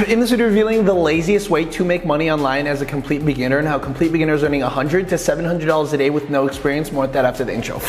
In this video, revealing the laziest way to make money online as a complete beginner and how complete beginners are earning $100 to $700 a day with no experience. More with that after the intro.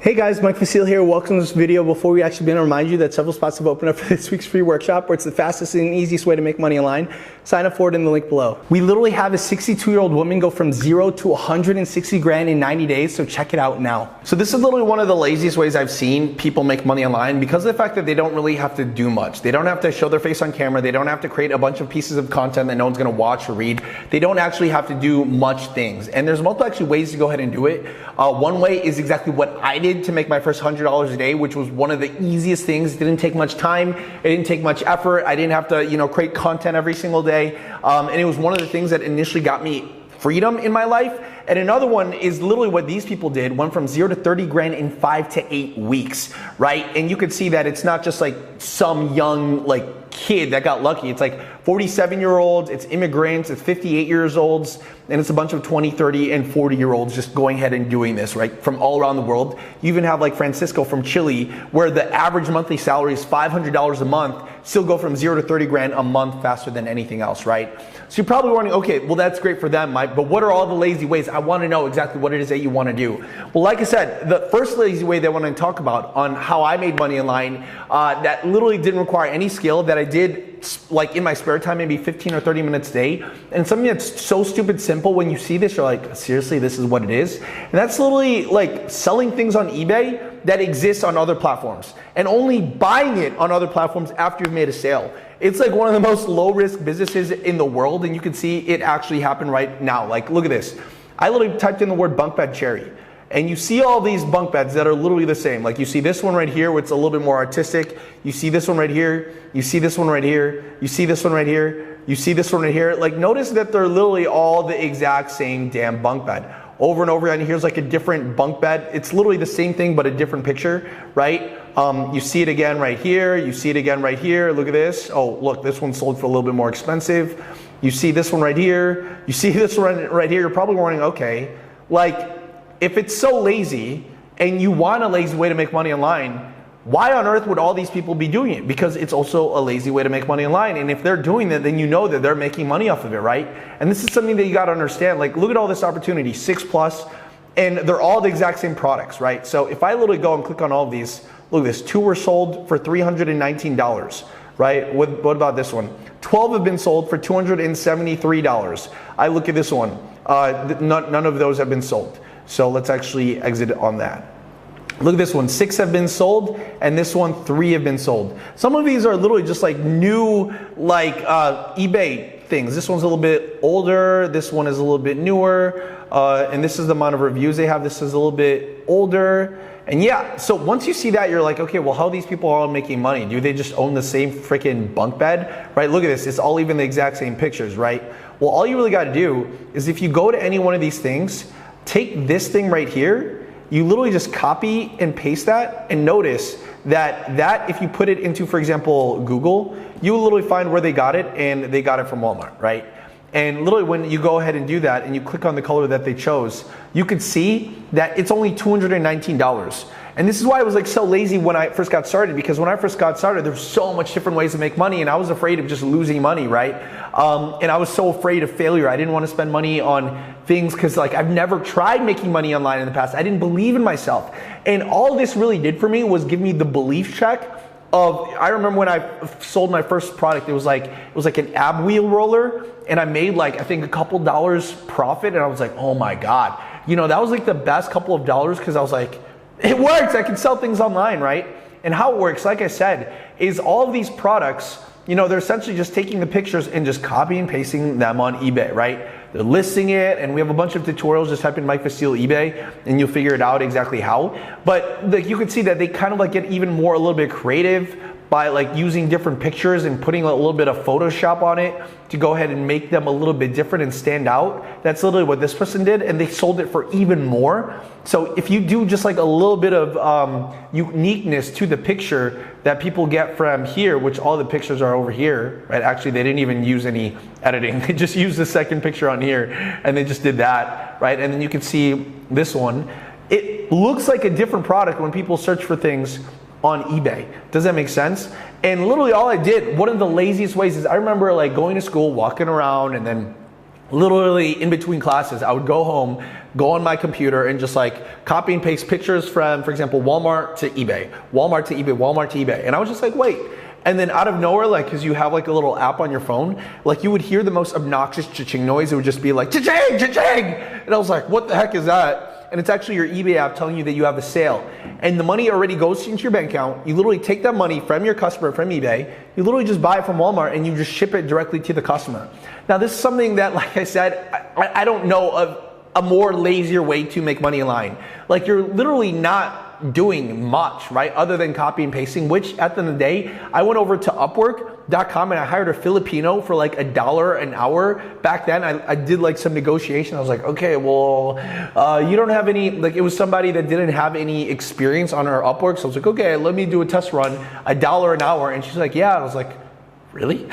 Hey guys, Mike Vasile here. Welcome to this video. Before we actually begin, to remind you that several spots have opened up for this week's free workshop where it's the fastest and easiest way to make money online. Sign up for it in the link below. We literally have a 62-year-old woman go from 0 to 160 grand in 90 days, so check it out now. So this is literally one of the laziest ways I've seen people make money online because of the fact that they don't really have to do much. They don't have to show their face on camera. They don't have to create a bunch of pieces of content that no one's gonna watch or read. They don't actually have to do much things. And there's multiple actually ways to go ahead and do it. One way is exactly what I did to make my first $100 a day, which was one of the easiest things. It didn't take much time. It didn't take much effort. I didn't have to, create content every single day. And it was one of the things that initially got me freedom in my life. And another one is literally what these people did, went from 0 to 30 grand in 5 to 8 weeks, right? And you could see that it's not just like some young kid that got lucky. It's like 47-year-olds, it's immigrants, it's 58-years-olds, and it's a bunch of 20, 30, and 40-year-olds just going ahead and doing this, right? From all around the world. You even have like Francisco from Chile, where the average monthly salary is $500 a month, still go from 0 to 30 grand a month faster than anything else, right? So you're probably wondering, okay, well that's great for them, Mike, but what are all the lazy ways? I want to know exactly what it is that you want to do. Well, like I said, the first lazy way that I want to talk about on how I made money online, that literally didn't require any skill, that I did like in my spare time, maybe 15 or 30 minutes a day. And something that's so stupid simple, when you see this, you're like, seriously, this is what it is? And that's literally like selling things on eBay that exists on other platforms and only buying it on other platforms after you've made a sale. It's like one of the most low risk businesses in the world, and you can see it actually happen right now. Like, look at this. I literally typed in the word bunk bed cherry. And you see all these bunk beds that are literally the same. Like you see this one right here, where it's a little bit more artistic. You see this one right here. You see this one right here. You see this one right here. You see this one right here. Like notice that they're literally all the exact same damn bunk bed. Over and over again, here's like a different bunk bed. It's literally the same thing, but a different picture, right? You see it again right here. You see it again right here. Look at this. Oh, look, this one sold for a little bit more expensive. You see this one right here. You see this one right here. You're probably wondering, okay, like, if it's so lazy and you want a lazy way to make money online, why on earth would all these people be doing it? Because it's also a lazy way to make money online. And if they're doing that, then you know that they're making money off of it, right? And this is something that you got to understand. Like, look at all this opportunity, 6+, and they're all the exact same products, right? So if I literally go and click on all of these, look at this, 2 were sold for $319, right? What about this one? 12 have been sold for $273. I look at this one, none of those have been sold. So let's actually exit on that. Look at this one, 6 have been sold, and this one, 3 have been sold. Some of these are literally just like new, eBay things. This one's a little bit older, this one is a little bit newer, and this is the amount of reviews they have. This is a little bit older. And yeah, so once you see that, you're like, okay, well, how are these people all making money? Do they just own the same freaking bunk bed, right? Look at this, it's all even the exact same pictures, right? Well, all you really gotta do is if you go to any one of these things, take this thing right here, you literally just copy and paste that, and notice that if you put it into, for example, Google, you will literally find where they got it, and they got it from Walmart, right? And literally when you go ahead and do that and you click on the color that they chose, you could see that it's only $219. And this is why I was like so lazy when I first got started, because when I first got started, there were so much different ways to make money, and I was afraid of just losing money, right? And I was so afraid of failure. I didn't want to spend money on things because I've never tried making money online in the past. I didn't believe in myself. And all this really did for me was give me the belief check of, I remember when I sold my first product, it was like an ab wheel roller, and I made I think a couple dollars profit, and I was like, oh my God. That was like the best couple of dollars, because I was like, it works, I can sell things online, right? And how it works, like I said, is all of these products, they're essentially just taking the pictures and just copying and pasting them on eBay, right? They're listing it, and we have a bunch of tutorials. Just type in Mike Vasile eBay, and you'll figure it out exactly how. But you can see that they kind of get even more, a little bit creative by using different pictures and putting a little bit of Photoshop on it to go ahead and make them a little bit different and stand out. That's literally what this person did, and they sold it for even more. So if you do just a little bit of uniqueness to the picture that people get from here, which all the pictures are over here, right? Actually, they didn't even use any editing. They just used the second picture on here, and they just did that, right? And then you can see this one. it looks like a different product when people search for things on eBay. Does that make sense? And literally all I did, one of the laziest ways is I remember like going to school, walking around, and then literally in between classes, I would go home, go on my computer and just like copy and paste pictures from, for example, Walmart to eBay, Walmart to eBay, Walmart to eBay. And I was just like, wait. And then out of nowhere, like, cause you have like a little app on your phone, like you would hear the most obnoxious cha-ching noise. It would just be like, cha-ching, cha-ching. And I was like, what the heck is that? And it's actually your eBay app telling you that you have a sale. And the money already goes into your bank account. You literally take that money from your customer, from eBay. You literally just buy it from Walmart and you just ship it directly to the customer. Now this is something that, like I said, I don't know of a more lazier way to make money online. Like you're literally not doing much, right? Other than copy and pasting, which at the end of the day, I went over to Upwork.com and I hired a Filipino for like $1 an hour. Back then, I did like some negotiation. I was like, okay, well, you don't have any, like it was somebody that didn't have any experience on our Upwork. So I was like, okay, let me do a test run, $1 an hour. And she's like, yeah. I was like, really?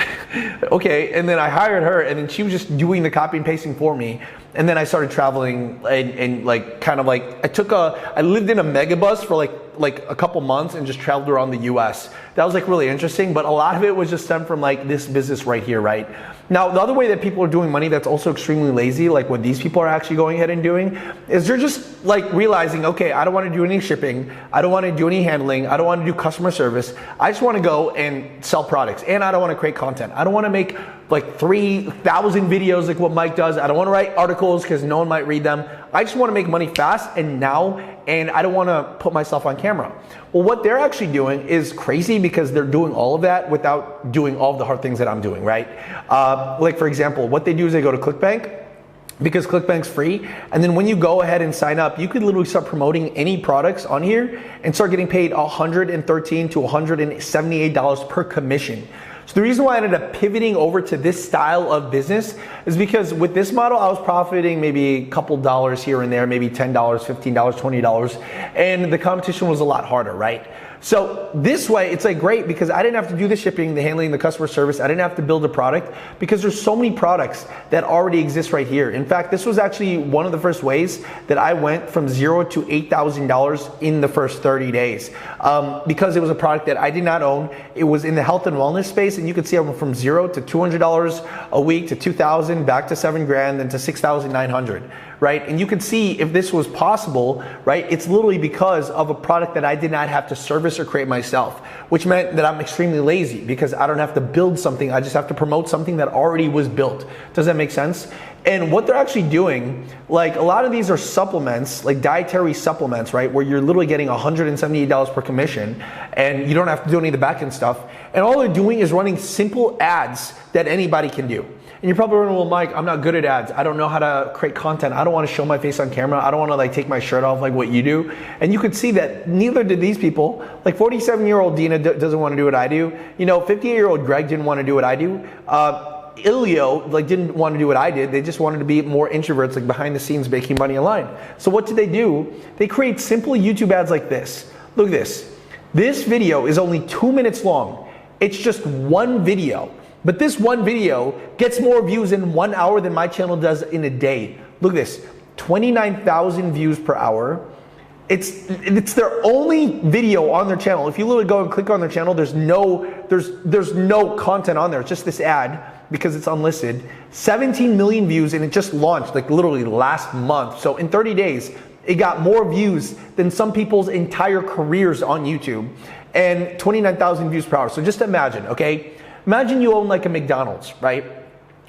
Okay. And then I hired her and then she was just doing the copy and pasting for me. And then I started traveling and like kind of like I lived in a megabus for like a couple months and just traveled around the US. That was like really interesting, but a lot of it was just stemmed from like this business right here, right? Now, the other way that people are doing money that's also extremely lazy, like what these people are actually going ahead and doing, is they're just like realizing, okay, I don't want to do any shipping. I don't want to do any handling. I don't want to do customer service. I just want to go and sell products. And I don't want to create content. I don't want to make like 3,000 videos like what Mike does. I don't want to write articles because no one might read them. I just want to make money fast and now, and I don't want to put myself on camera. Well, what they're actually doing is crazy because they're doing all of that without doing all of the hard things that I'm doing, right? Like for example, what they do is they go to ClickBank, because ClickBank's free. And then when you go ahead and sign up, you could literally start promoting any products on here and start getting paid $113 to $178 per commission. So the reason why I ended up pivoting over to this style of business is because with this model, I was profiting maybe a couple dollars here and there, maybe $10, $15, $20, and the competition was a lot harder, right? So this way, it's like great because I didn't have to do the shipping, the handling, the customer service. I didn't have to build a product because there's so many products that already exist right here. In fact, this was actually one of the first ways that I went from $0 to $8,000 in the first 30 days because it was a product that I did not own. It was in the health and wellness space, and you could see I went from $0 to $200 a week to $2,000, back to $7,000, then to $6,900. Right? And you can see if this was possible, right? It's literally because of a product that I did not have to service or create myself, which meant that I'm extremely lazy because I don't have to build something. I just have to promote something that already was built. Does that make sense? And what they're actually doing, like a lot of these are supplements, like dietary supplements, right? Where you're literally getting $178 per commission and you don't have to do any of the back end stuff. And all they're doing is running simple ads that anybody can do. And you're probably wondering, well, Mike, I'm not good at ads. I don't know how to create content. I don't want to show my face on camera. I don't want to like take my shirt off like what you do. And you could see that neither did these people. Like 47-year-old Dina doesn't want to do what I do. You know, 58-year-old Greg didn't want to do what I do. Ilio like didn't want to do what I did. They just wanted to be more introverts, like behind the scenes making money online. So what did they do? They create simple YouTube ads like this. Look at this. This video is only 2 minutes long. It's just one video. But this one video gets more views in 1 hour than my channel does in a day. Look at this, 29,000 views per hour. It's their only video on their channel. If you literally go and click on their channel, there's no content on there. It's just this ad because it's unlisted. 17 million views and it just launched like literally last month. So in 30 days, it got more views than some people's entire careers on YouTube and 29,000 views per hour. So just imagine, okay? Imagine you own like a McDonald's, right?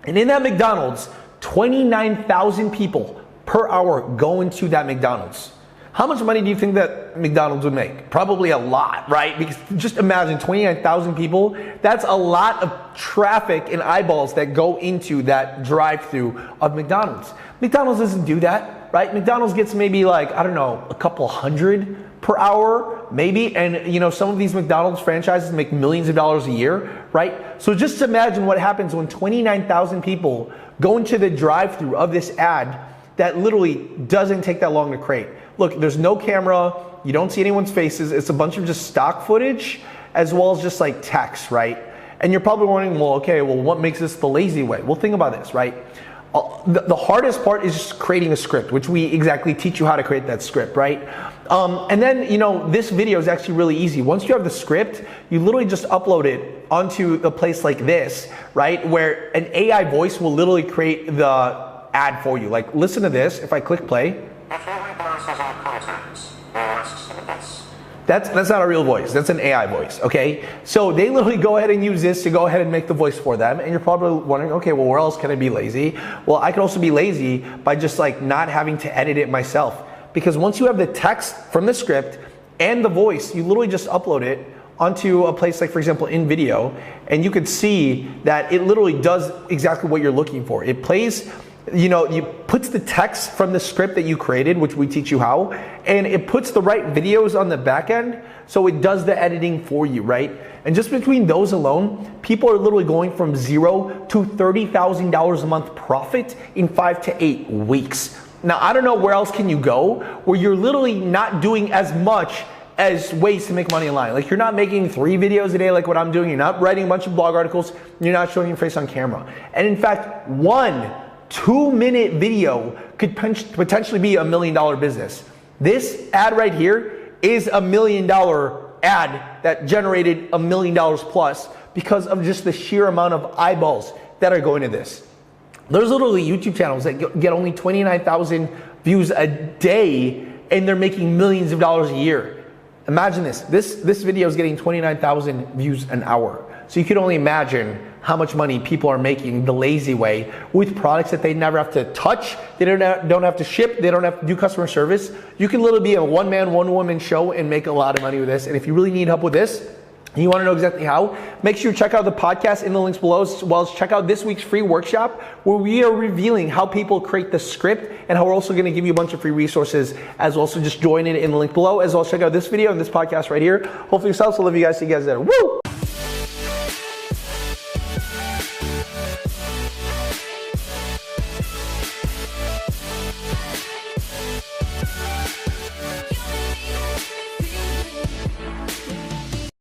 And in that McDonald's, 29,000 people per hour go into that McDonald's. How much money do you think that McDonald's would make? Probably a lot, right? Because just imagine 29,000 people. That's a lot of traffic and eyeballs that go into that drive-through of McDonald's. McDonald's doesn't do that, right? McDonald's gets maybe like, I don't know, a couple hundred per hour, maybe. And you know, some of these McDonald's franchises make millions of dollars a year, right? So just imagine what happens when 29,000 people go into the drive-through of this ad that literally doesn't take that long to create. Look, there's no camera, you don't see anyone's faces, it's a bunch of just stock footage as well as just like text, right? And you're probably wondering, well, okay, well, what makes this the lazy way? Well, think about this, right? The hardest part is just creating a script, which we exactly teach you how to create that script, right? And then, this video is actually really easy. Once you have the script, you literally just upload it onto a place like this, right? Where an AI voice will literally create the ad for you. Like, listen to this. If I click play. That's not a real voice. That's an AI voice, okay? So they literally go ahead and use this to go ahead and make the voice for them. And you're probably wondering, okay, well, where else can I be lazy? Well, I can also be lazy by just like not having to edit it myself. Because once you have the text from the script and the voice, you literally just upload it onto a place like, for example, in video, and you can see that it literally does exactly what you're looking for. It plays, you puts the text from the script that you created, which we teach you how, and it puts the right videos on the back end, so it does the editing for you, right? And just between those alone, people are literally going from $0 to $30,000 a month profit in 5 to 8 weeks. Now, I don't know where else can you go where you're literally not doing as much as ways to make money online. Like, you're not making 3 videos a day like what I'm doing. You're not writing a bunch of blog articles. You're not showing your face on camera. And in fact, 1 2-minute video could potentially be $1 million business. This ad right here is $1 million ad that generated $1 million plus because of just the sheer amount of eyeballs that are going to this. There's literally YouTube channels that get only 29,000 views a day and they're making millions of dollars a year. Imagine this. This video is getting 29,000 views an hour. So you can only imagine how much money people are making the lazy way with products that they never have to touch, they don't have to ship, they don't have to do customer service. You can literally be a one-man, one-woman show and make a lot of money with this. And if you really need help with this, and you want to know exactly how, make sure you check out the podcast in the links below, as well as check out this week's free workshop where we are revealing how people create the script and how we're also going to give you a bunch of free resources as well. So just join in the link below, as well as check out this video and this podcast right here. Hopefully yourselves. So love you guys. See you guys later. Woo!